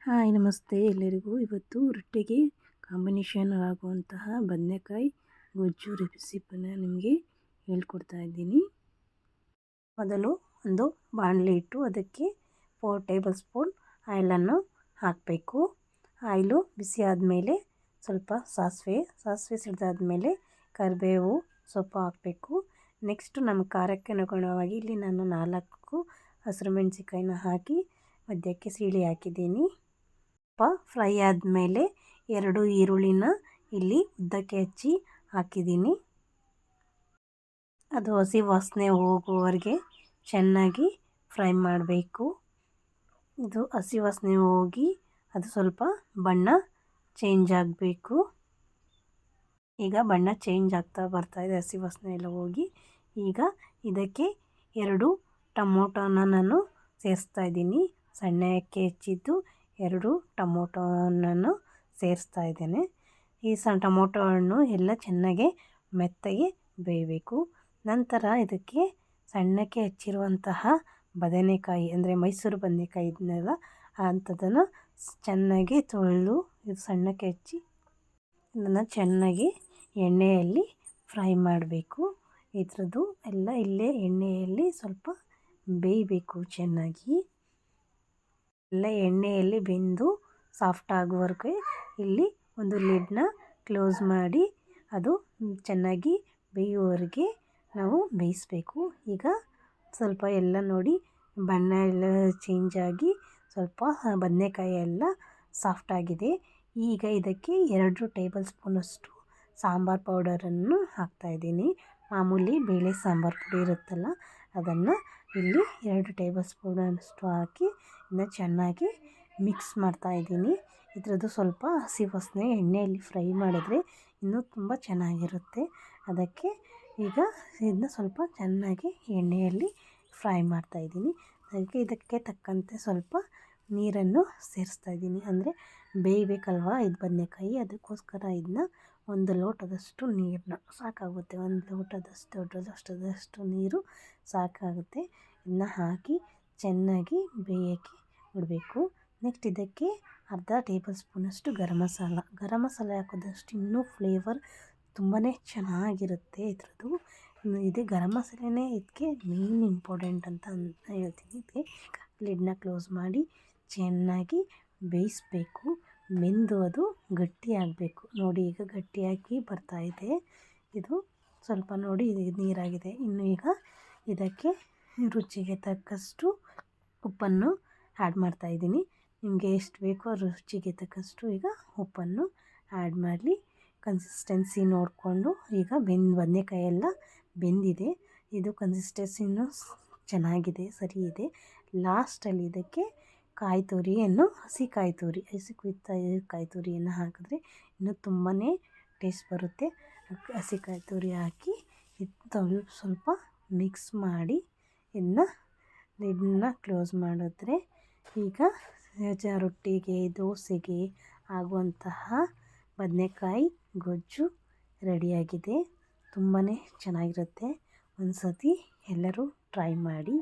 Hi ನಮಸ್ತೆ ಎಲ್ಲರಿಗೂ. ಇವತ್ತು ರೊಟ್ಟಿಗೆ ಕಾಂಬಿನೇಷನ್ ಆಗುವಂತಹ ಬದನೆಕಾಯಿ ಗೊಜ್ಜು ರೆಸಿಪಿನ ನಿಮಗೆ ಹೇಳ್ಕೊಡ್ತಾ ಇದ್ದೀನಿ. ಮೊದಲು ಒಂದು ಬಾಣಲೆ ಇಟ್ಟು ಅದಕ್ಕೆ 4 ಟೇಬಲ್ ಸ್ಪೂನ್ ಆಯಿಲನ್ನು ಹಾಕಬೇಕು. ಆಯಿಲು ಬಿಸಿ ಆದಮೇಲೆ ಸ್ವಲ್ಪ ಸಾಸಿವೆ ಸಿಡಿದಾದ್ಮೇಲೆ ಕರಿಬೇವು ಸೊಪ್ಪು ಹಾಕಬೇಕು. ನೆಕ್ಸ್ಟು ನಮ್ಮ ಖಾರಕ್ಕೆ ಅನುಗುಣವಾಗಿ ಇಲ್ಲಿ ನಾನು 4 ಹಸಿರು ಮೆಣಸಿಕಾಯಿನ ಹಾಕಿ ಮಧ್ಯಕ್ಕೆ ಸೀಳಿ ಹಾಕಿದ್ದೀನಿ. ಫ್ರೈ ಆದಮೇಲೆ 2 ಈರುಳ್ಳಿನ ಇಲ್ಲಿ ಉದ್ದಕ್ಕೆ ಹಚ್ಚಿ ಹಾಕಿದ್ದೀನಿ. ಅದು ಹಸಿ ವಾಸನೆ ಹೋಗುವವರೆಗೆ ಚೆನ್ನಾಗಿ ಫ್ರೈ ಮಾಡಬೇಕು. ಇದು ಹಸಿ ವಾಸನೆ ಹೋಗಿ ಅದು ಸ್ವಲ್ಪ ಬಣ್ಣ ಚೇಂಜ್ ಆಗಬೇಕು. ಈಗ ಬಣ್ಣ ಚೇಂಜ್ ಆಗ್ತಾ ಬರ್ತಾಯಿದೆ, ಹಸಿ ವಾಸನೆ ಎಲ್ಲ ಹೋಗಿ. ಈಗ ಇದಕ್ಕೆ 2 ಟೊಮೊಟೊನ ನಾನು ಸೇರಿಸ್ತಾ ಇದ್ದೀನಿ. ಸಣ್ಣಕ್ಕೆ ಹೆಚ್ಚಿದ್ದು 2 ಟೊಮೊಟೊನನ್ನು ಸೇರಿಸ್ತಾ ಇದ್ದೇನೆ. ಈ ಟೊಮೊಟೊ ಹಣ್ಣು ಎಲ್ಲ ಚೆನ್ನಾಗಿ ಮೆತ್ತಗೆ ಬೇಯಬೇಕು. ನಂತರ ಇದಕ್ಕೆ ಸಣ್ಣಕ್ಕೆ ಹೆಚ್ಚಿರುವಂತಹ ಬದನೆಕಾಯಿ ಅಂದರೆ ಮೈಸೂರು ಬದನೆಕಾಯಿ ಇದನ್ನೆಲ್ಲ ಅಂಥದ್ದನ್ನು ಚೆನ್ನಾಗಿ ತೊಳೆದು ಇದು ಸಣ್ಣಕ್ಕೆ ಹೆಚ್ಚಿ ಇದನ್ನು ಚೆನ್ನಾಗಿ ಎಣ್ಣೆಯಲ್ಲಿ ಫ್ರೈ ಮಾಡಬೇಕು. ಇದ್ರದ್ದು ಎಲ್ಲ ಇಲ್ಲೇ ಎಣ್ಣೆಯಲ್ಲಿ ಸ್ವಲ್ಪ ಬೇಯಬೇಕು ಚೆನ್ನಾಗಿ. ಎಲ್ಲ ಎಣ್ಣೆಯಲ್ಲಿ ಬೆಂದು ಸಾಫ್ಟ್ ಆಗುವವರೆಗೆ ಇಲ್ಲಿ ಒಂದು ಲಿಡ್ನ ಕ್ಲೋಸ್ ಮಾಡಿ ಅದು ಚೆನ್ನಾಗಿ ಬೇಯುವವರೆಗೆ ನಾವು ಬೇಯಿಸಬೇಕು. ಈಗ ಸ್ವಲ್ಪ ಎಲ್ಲ ನೋಡಿ ಬಣ್ಣ ಎಲ್ಲ ಚೇಂಜ್ ಆಗಿ ಸ್ವಲ್ಪ ಬದನೆಕಾಯಿ ಎಲ್ಲ ಸಾಫ್ಟಾಗಿದೆ. ಈಗ ಇದಕ್ಕೆ 2 ಟೇಬಲ್ ಸ್ಪೂನಷ್ಟು ಸಾಂಬಾರು ಪೌಡರನ್ನು ಹಾಕ್ತಾಯಿದ್ದೀನಿ. ಮಾಮೂಲಿ ಬೇಳೆ ಸಾಂಬಾರು ಪುಡಿ ಇರುತ್ತಲ್ಲ ಅದನ್ನು ಇಲ್ಲಿ 2 ಟೇಬಲ್ ಸ್ಪೂನಷ್ಟು ಹಾಕಿ ಇನ್ನು ಚೆನ್ನಾಗಿ ಮಿಕ್ಸ್ ಮಾಡ್ತಾಯಿದ್ದೀನಿ. ಇದರದ್ದು ಸ್ವಲ್ಪ ಹಸಿ ವಾಸನೆ ಎಣ್ಣೆಯಲ್ಲಿ ಫ್ರೈ ಮಾಡಿದ್ರೆ ಇನ್ನೂ ತುಂಬ ಚೆನ್ನಾಗಿರುತ್ತೆ. ಅದಕ್ಕೆ ಈಗ ಇದನ್ನ ಸ್ವಲ್ಪ ಚೆನ್ನಾಗಿ ಎಣ್ಣೆಯಲ್ಲಿ ಫ್ರೈ ಮಾಡ್ತಾಯಿದ್ದೀನಿ. ಇದಕ್ಕೆ ತಕ್ಕಂತೆ ಸ್ವಲ್ಪ ನೀರನ್ನು ಸೇರಿಸ್ತಾಯಿದ್ದೀನಿ. ಅಂದರೆ ಬೇಯಬೇಕಲ್ವ ಇದು ಬದನೆಕಾಯಿ, ಅದಕ್ಕೋಸ್ಕರ ಇದನ್ನ 1 ಲೋಟದಷ್ಟು ನೀರನ್ನ ಸಾಕಾಗುತ್ತೆ. 1 ಲೋಟದಷ್ಟು ನೀರು ಸಾಕಾಗುತ್ತೆ. ಇದನ್ನ ಹಾಕಿ ಚೆನ್ನಾಗಿ ಬೇಯೋಕ್ಕೆ ಬಿಡಬೇಕು. ನೆಕ್ಸ್ಟ್ ಇದಕ್ಕೆ ಅರ್ಧ ಟೇಬಲ್ ಸ್ಪೂನಷ್ಟು ಗರಂ ಮಸಾಲ ಹಾಕೋದಷ್ಟು ಇನ್ನೂ ಫ್ಲೇವರ್ ತುಂಬಾ ಚೆನ್ನಾಗಿರುತ್ತೆ ಇದ್ರದ್ದು. ಇದು ಗರಂ ಮಸಾಲೆನೇ ಇದಕ್ಕೆ ಮೇನ್ ಇಂಪಾರ್ಟೆಂಟ್ ಅಂತ ಹೇಳ್ತೀನಿ. ಇದಕ್ಕೆ ಲಿಡ್ನ ಕ್ಲೋಸ್ ಮಾಡಿ ಚೆನ್ನಾಗಿ ಬೇಯಿಸಬೇಕು. ಬೆಂದು ಅದು ಗಟ್ಟಿಯಾಗಬೇಕು. ನೋಡಿ ಈಗ ಗಟ್ಟಿಯಾಗಿ ಬರ್ತಾಯಿದೆ. ಇದು ಸ್ವಲ್ಪ ನೋಡಿ ಇದು ನೀರಾಗಿದೆ. ಇನ್ನು ಈಗ ಇದಕ್ಕೆ ರುಚಿಗೆ ತಕ್ಕಷ್ಟು ಉಪ್ಪನ್ನು ಆ್ಯಡ್ ಮಾಡ್ತಾಯಿದ್ದೀನಿ. ನಿಮಗೆ ಎಷ್ಟು ಬೇಕೋ ರುಚಿಗೆ ತಕ್ಕಷ್ಟು ಈಗ ಉಪ್ಪನ್ನು ಆ್ಯಡ್ ಮಾಡಿ ಕನ್ಸಿಸ್ಟೆನ್ಸಿ ನೋಡಿಕೊಂಡು ಈಗ ಬದನೆಕಾಯಿ ಎಲ್ಲ ಬೆಂದಿದೆ. ಇದು ಕನ್ಸಿಸ್ಟೆನ್ಸಿನೂ ಚೆನ್ನಾಗಿದೆ, ಸರಿ ಇದೆ. ಲಾಸ್ಟಲ್ಲಿ ಇದಕ್ಕೆ ಕಾಯಿ ತುರಿಯನ್ನು ಹಸಿ ಕಾಯಿ ತುರಿಯನ್ನು ಹಾಕಿದ್ರೆ ಇನ್ನೂ ತುಂಬಾ ಟೇಸ್ಟ್ ಬರುತ್ತೆ. ಹಸಿ ಕಾಯಿ ತುರಿ ಹಾಕಿ ಇದು ಸ್ವಲ್ಪ ಮಿಕ್ಸ್ ಮಾಡಿ ಇದನ್ನ ಕ್ಲೋಸ್ ಮಾಡಿದ್ರೆ ಈಗ ರೊಟ್ಟಿಗೆ ದೋಸೆಗೆ ಆಗುವಂತಹ ಬದನೆಕಾಯಿ ಗೊಜ್ಜು ರೆಡಿಯಾಗಿದೆ. ತುಂಬಾ ಚೆನ್ನಾಗಿರುತ್ತೆ. ಒಂದು ಸತಿ ಎಲ್ಲರೂ ಟ್ರೈ ಮಾಡಿ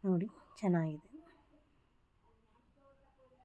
ನೋಡಿ, ಚೆನ್ನಾಗಿದೆ.